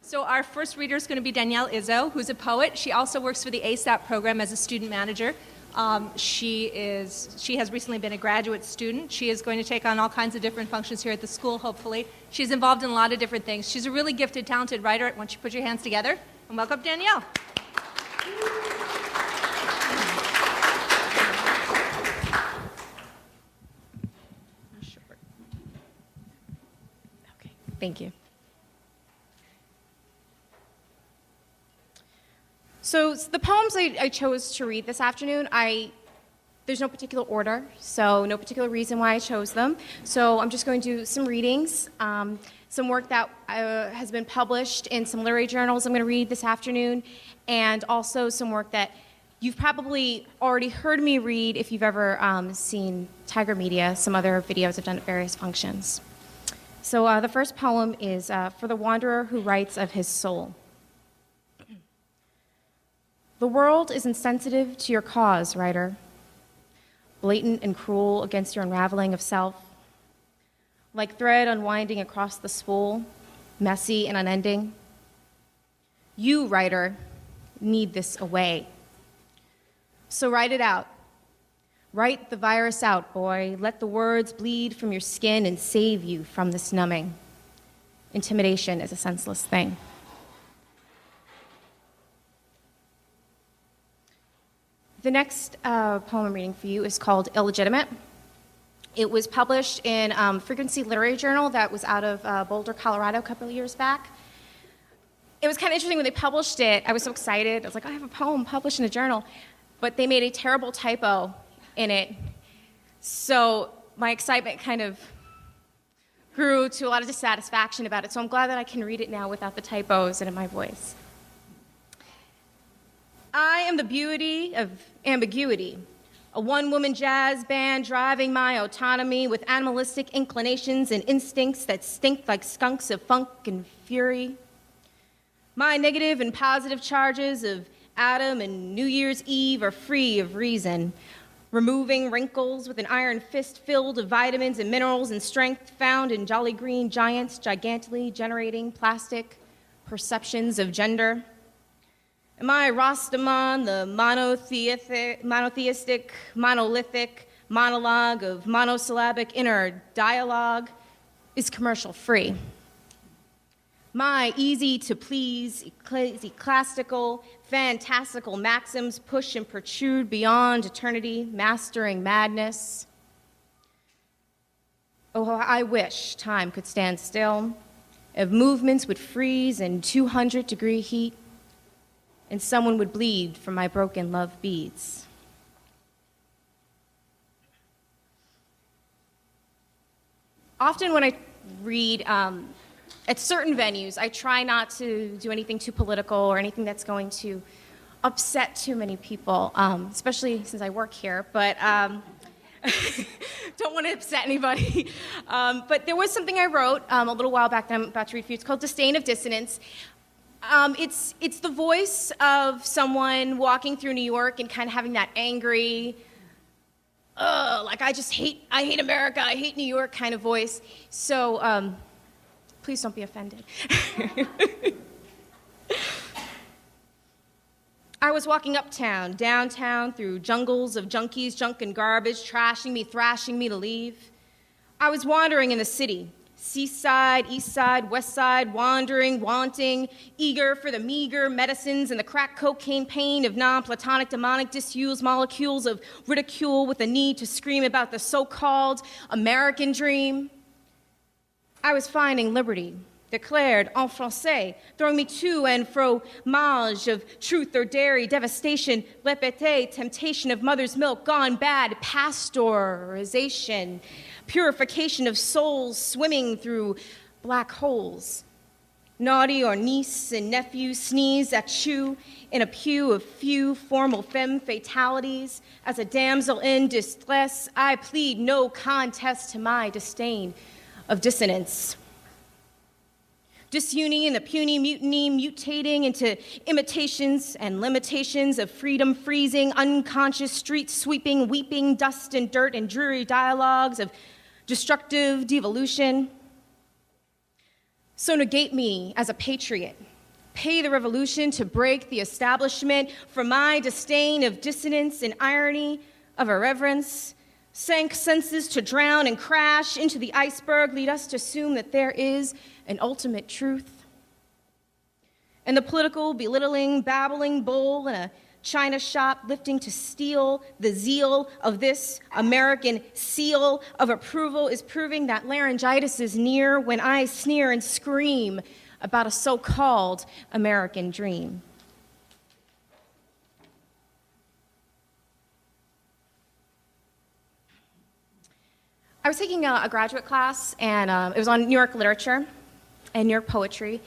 So our first reader is going to be Danielle Izzo, who's a poet. She also works for the ASAP program as a student manager. She has recently been a graduate student. She is going to take on all kinds of different functions here at the school, hopefully. She's involved in a lot of different things. She's a really gifted, talented writer. Why don't you put your hands together and welcome Danielle. Okay, thank you. So the poems I chose to read this afternoon, there's no particular order, so no particular reason why I chose them. So I'm just going to do some readings, some work that has been published in some literary journals I'm going to read this afternoon, and also some work that you've probably already heard me read if you've ever seen Tiger Media, some other videos I've done at various functions. So the first poem is For the Wanderer Who Writes of His Soul. The world is insensitive to your cause, writer, blatant and cruel against your unraveling of self, like thread unwinding across the spool, messy and unending. You, writer, need this away. So write it out. Write the virus out, boy. Let the words bleed from your skin and save you from this numbing. Intimidation is a senseless thing. The next poem I'm reading for you is called Illegitimate. It was published in Frequency Literary Journal that was out of Boulder, Colorado a couple of years back. It was kind of interesting when they published it. I was so excited. I was like, I have a poem published in a journal. But they made a terrible typo in it. So my excitement kind of grew to a lot of dissatisfaction about it. So I'm glad that I can read it now without the typos and in my voice. I am the beauty of ambiguity, a one-woman jazz band driving my autonomy with animalistic inclinations and instincts that stink like skunks of funk and fury. My negative and positive charges of Adam and New Year's Eve are free of reason, removing wrinkles with an iron fist filled of vitamins and minerals and strength found in jolly green giants, gigantically generating plastic perceptions of gender. Am I Rastaman, the monotheistic, monolithic monologue of monosyllabic inner dialogue is commercial free? My easy-to-please, ecclesiastical, fantastical maxims push and protrude beyond eternity, mastering madness. Oh, how I wish time could stand still, if movements would freeze in 200-degree heat, and someone would bleed from my broken love beads. Often when I read at certain venues, I try not to do anything too political or anything that's going to upset too many people, especially since I work here, but don't want to upset anybody. But there was something I wrote a little while back that I'm about to read for you. It's called Distaste of Dissonance. It's the voice of someone walking through New York and kind of having that angry, like I hate America, I hate New York kind of voice. So please don't be offended. I was walking uptown, downtown, through jungles of junkies, junk and garbage, trashing me, thrashing me to leave. I was wandering in the city. Seaside, east side, west side, wandering, wanting, eager for the meager medicines and the crack cocaine pain of non-platonic demonic disused molecules of ridicule with a need to scream about the so-called American dream. I was finding liberty, declared en français, throwing me to and fro mage of truth or dairy, devastation, répété, temptation of mother's milk gone bad, pasteurization, purification of souls swimming through black holes. Naughty or niece and nephew sneeze at you in a pew of few formal femme fatalities. As a damsel in distress, I plead no contest to my disdain of dissonance. Disunity and the puny mutiny mutating into imitations and limitations of freedom freezing, unconscious street sweeping, weeping dust and dirt and dreary dialogues of destructive devolution. So negate me as a patriot, Pay the revolution to break the establishment, for my disdain of dissonance and irony, of irreverence, sank senses to drown and crash into the iceberg, lead us to assume that there is an ultimate truth. And the political, belittling, babbling bull in a china shop lifting to steal the zeal of this American seal of approval is proving that laryngitis is near when I sneer and scream about a so-called American dream. I was taking a graduate class, and it was on New York literature and New York poetry.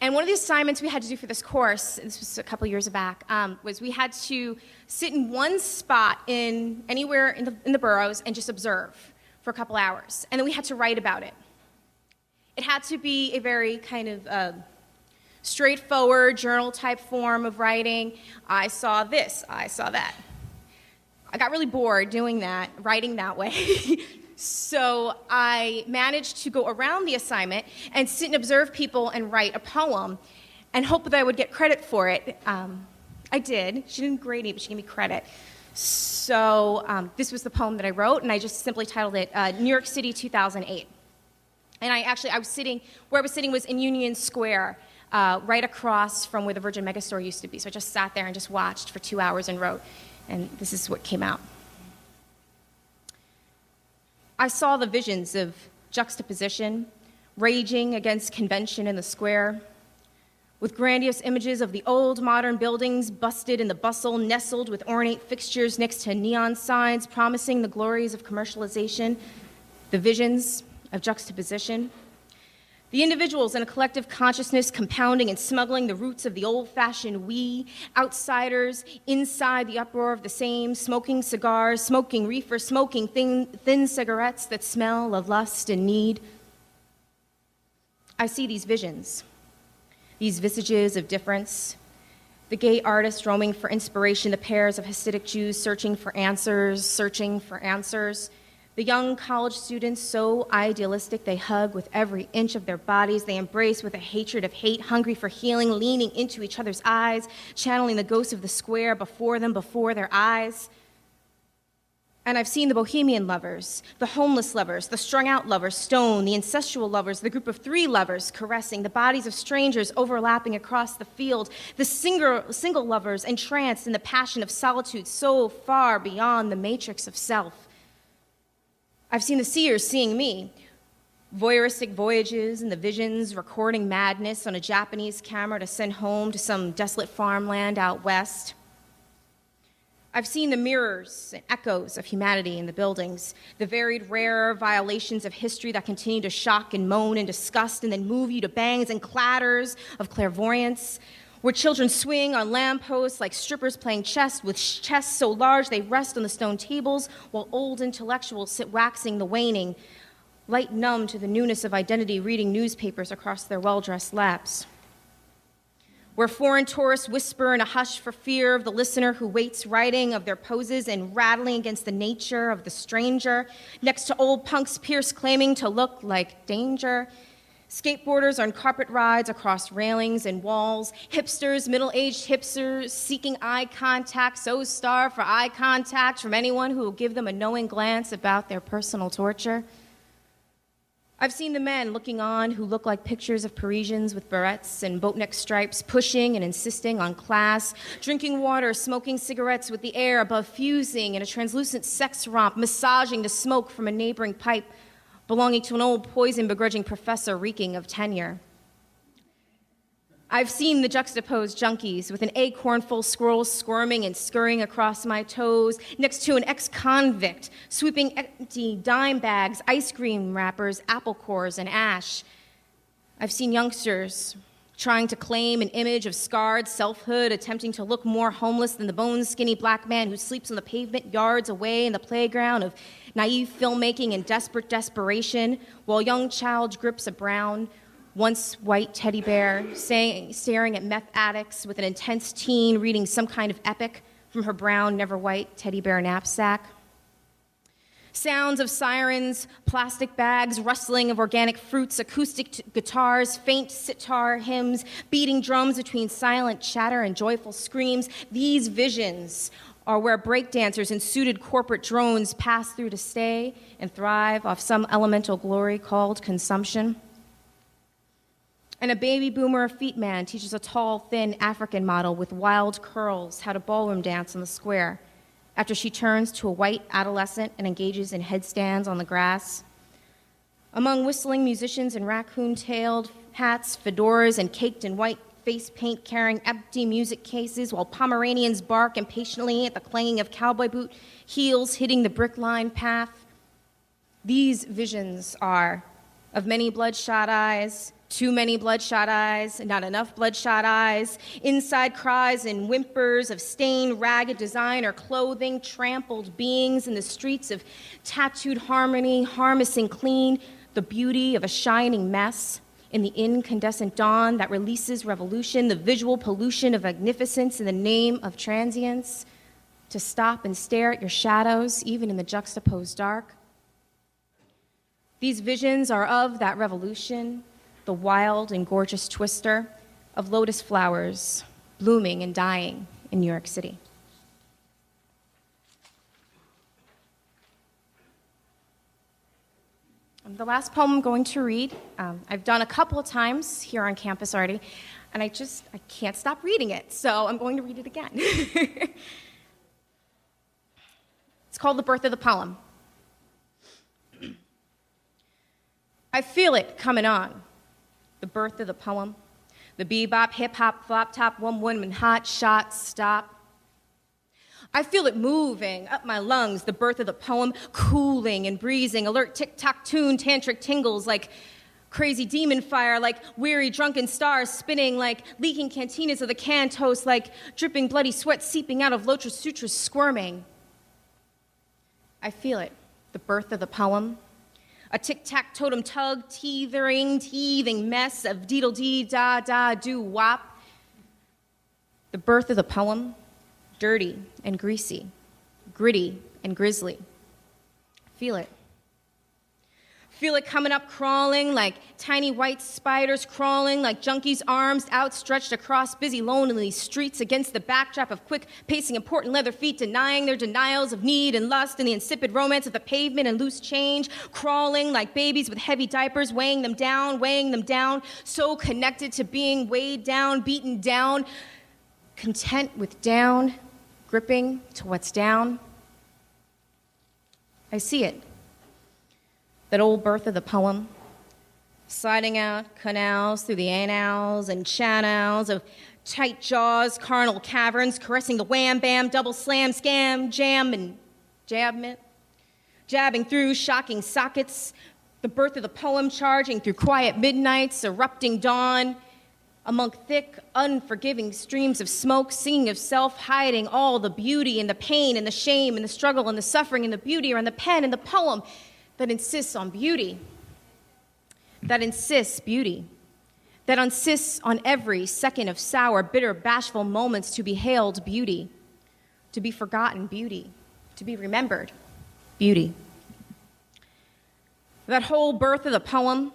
And one of the assignments we had to do for this course, this was a couple years back, was we had to sit in one spot anywhere in the boroughs and just observe for a couple hours. And then we had to write about it. It had to be a very kind of straightforward journal-type form of writing. I saw this, I saw that. I got really bored doing that, writing that way. So I managed to go around the assignment and sit and observe people and write a poem and hope that I would get credit for it. I did. She didn't grade me, but she gave me credit. So this was the poem that I wrote, and I just simply titled it New York City 2008. And where I was sitting was in Union Square, right across from where the Virgin Megastore used to be. So I just sat there and just watched for 2 hours and wrote, and this is what came out. I saw the visions of juxtaposition, raging against convention in the square, with grandiose images of the old modern buildings busted in the bustle, nestled with ornate fixtures next to neon signs promising the glories of commercialization, the visions of juxtaposition, the individuals in a collective consciousness compounding and smuggling the roots of the old-fashioned we, outsiders inside the uproar of the same, smoking cigars, smoking reefer, smoking thin cigarettes that smell of lust and need. I see these visions, these visages of difference, the gay artists roaming for inspiration, the pairs of Hasidic Jews searching for answers, the young college students so idealistic they hug with every inch of their bodies, they embrace with a hatred of hate, hungry for healing, leaning into each other's eyes, channeling the ghosts of the square before them, before their eyes. And I've seen the bohemian lovers, the homeless lovers, the strung-out lovers, stone, the incestual lovers, the group of three lovers caressing, the bodies of strangers overlapping across the field, the single lovers entranced in the passion of solitude so far beyond the matrix of self. I've seen the seers seeing me, voyeuristic voyages and the visions, recording madness on a Japanese camera to send home to some desolate farmland out west. I've seen the mirrors and echoes of humanity in the buildings, the varied, rare violations of history that continue to shock and moan and disgust and then move you to bangs and clatters of clairvoyance, where children swing on lampposts like strippers playing chess with chests so large they rest on the stone tables, while old intellectuals sit waxing the waning, light numb to the newness of identity, reading newspapers across their well-dressed laps. Where foreign tourists whisper in a hush for fear of the listener who waits, writing of their poses and rattling against the nature of the stranger, next to old punks pierced claiming to look like danger. Skateboarders on carpet rides across railings and walls, hipsters, middle-aged hipsters seeking eye contact, so starved for eye contact from anyone who will give them a knowing glance about their personal torture. I've seen the men looking on who look like pictures of Parisians with barrettes and boatneck stripes, pushing and insisting on class, drinking water, smoking cigarettes with the air above fusing in a translucent sex romp, massaging the smoke from a neighboring pipe, belonging to an old poison-begrudging professor reeking of tenure. I've seen the juxtaposed junkies with an acorn-full squirrel squirming and scurrying across my toes, next to an ex-convict sweeping empty dime bags, ice cream wrappers, apple cores, and ash. I've seen youngsters trying to claim an image of scarred selfhood, attempting to look more homeless than the bone-skinny black man who sleeps on the pavement yards away in the playground of naive filmmaking and desperate desperation, while a young child grips a brown, once white teddy bear, staring at meth addicts with an intense teen reading some kind of epic from her brown, never white teddy bear knapsack. Sounds of sirens, plastic bags, rustling of organic fruits, acoustic guitars, faint sitar hymns, beating drums between silent chatter and joyful screams. These visions are where breakdancers and suited corporate drones pass through to stay and thrive off some elemental glory called consumption. And a baby boomer feet man teaches a tall, thin African model with wild curls how to ballroom dance on the square after she turns to a white adolescent and engages in headstands on the grass. Among whistling musicians in raccoon-tailed hats, fedoras, and caked in white face paint carrying empty music cases while Pomeranians bark impatiently at the clanging of cowboy boot heels hitting the brick-lined path. These visions are of many bloodshot eyes, too many bloodshot eyes, not enough bloodshot eyes, inside cries and whimpers of stained, ragged designer clothing, trampled beings in the streets of tattooed harmony, harnessing clean the beauty of a shining mess in the incandescent dawn that releases revolution, the visual pollution of magnificence in the name of transience, to stop and stare at your shadows, even in the juxtaposed dark. These visions are of that revolution, the wild and gorgeous twister of lotus flowers blooming and dying in New York City. The last poem I'm going to read, I've done a couple of times here on campus already, and I can't stop reading it, so I'm going to read it again. It's called The Birth of the Poem. I feel it coming on. The birth of the poem, the bebop, hip-hop, flop-top, one-woman, hot shot, stop. I feel it moving up my lungs, the birth of the poem, cooling and breezing, alert tick-tock tune, tantric tingles like crazy demon fire, like weary drunken stars spinning, like leaking cantinas of the cantos, like dripping bloody sweat seeping out of Lotus Sutras squirming. I feel it, the birth of the poem. A tic-tac totem tug, teething mess of deedle-dee-da-da-do-wop. The birth of the poem, dirty and greasy, gritty and grisly. Feel it. Feel it coming up, crawling like tiny white spiders, crawling like junkies' arms outstretched across busy, lonely streets against the backdrop of quick-pacing, important leather feet, denying their denials of need and lust and the insipid romance of the pavement and loose change, crawling like babies with heavy diapers, weighing them down, so connected to being weighed down, beaten down, content with down, gripping to what's down. I see it. That old birth of the poem, sliding out canals through the annals and channels of tight jaws, carnal caverns, caressing the wham, bam, double slam, scam, jam, and jabbing through shocking sockets, the birth of the poem charging through quiet midnights, erupting dawn, among thick, unforgiving streams of smoke, singing of self, hiding all the beauty and the pain and the shame and the struggle and the suffering and the beauty around the pen and the poem, that insists on beauty, that insists on every second of sour, bitter, bashful moments to be hailed beauty, to be forgotten beauty, to be remembered beauty. That whole birth of the poem,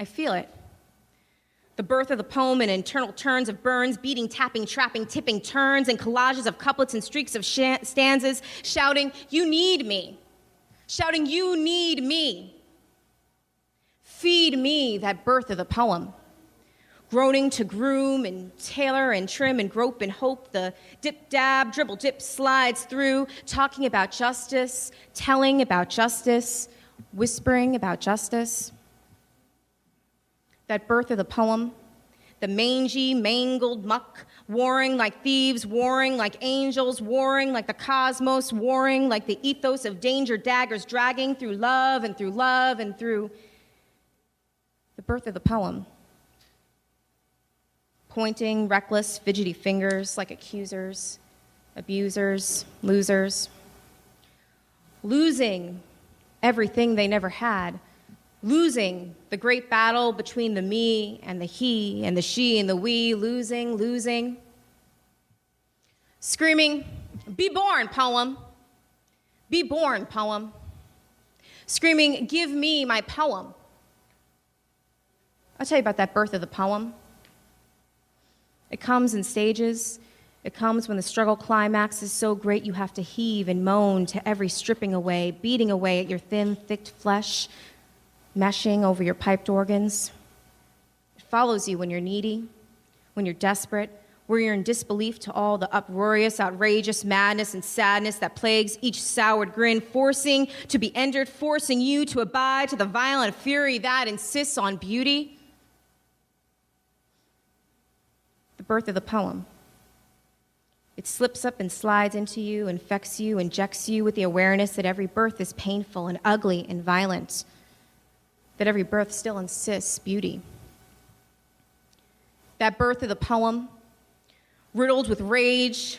I feel it. The birth of the poem in internal turns of burns, beating, tapping, trapping, tipping turns, and collages of couplets and streaks of stanzas, shouting, "You need me." Shouting, "You need me." Feed me that birth of the poem. Groaning to groom and tailor and trim and grope and hope, the dip-dab, dribble-dip slides through, talking about justice, telling about justice, whispering about justice. That birth of the poem, the mangy, mangled muck, warring like thieves, warring like angels, warring like the cosmos, warring like the ethos of danger daggers, dragging through love and through love and through the birth of the poem. Pointing reckless, fidgety fingers like accusers, abusers, losers. Losing everything they never had. Losing the great battle between the me and the he and the she and the we, losing. Screaming, "Be born, poem. Be born, poem." screaming, "Give me my poem." I'll tell you about that birth of the poem. It comes in stages. It comes when the struggle climax is so great you have to heave and moan to every stripping away, beating away at your thin, thick flesh, meshing over your piped organs. It follows you when you're needy, when you're desperate, where you're in disbelief to all the uproarious, outrageous madness and sadness that plagues each soured grin, forcing to be entered, forcing you to abide to the violent fury that insists on beauty. The birth of the poem. It slips up and slides into you, infects you, injects you with the awareness that every birth is painful and ugly and violent, that every birth still insists beauty. That birth of the poem, riddled with rage,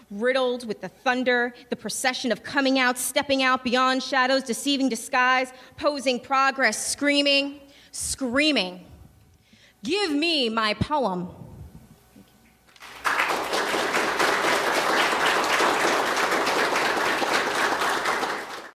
riddled with the thunder, the procession of coming out, stepping out beyond shadows, deceiving disguise, posing progress, screaming, "Give me my poem."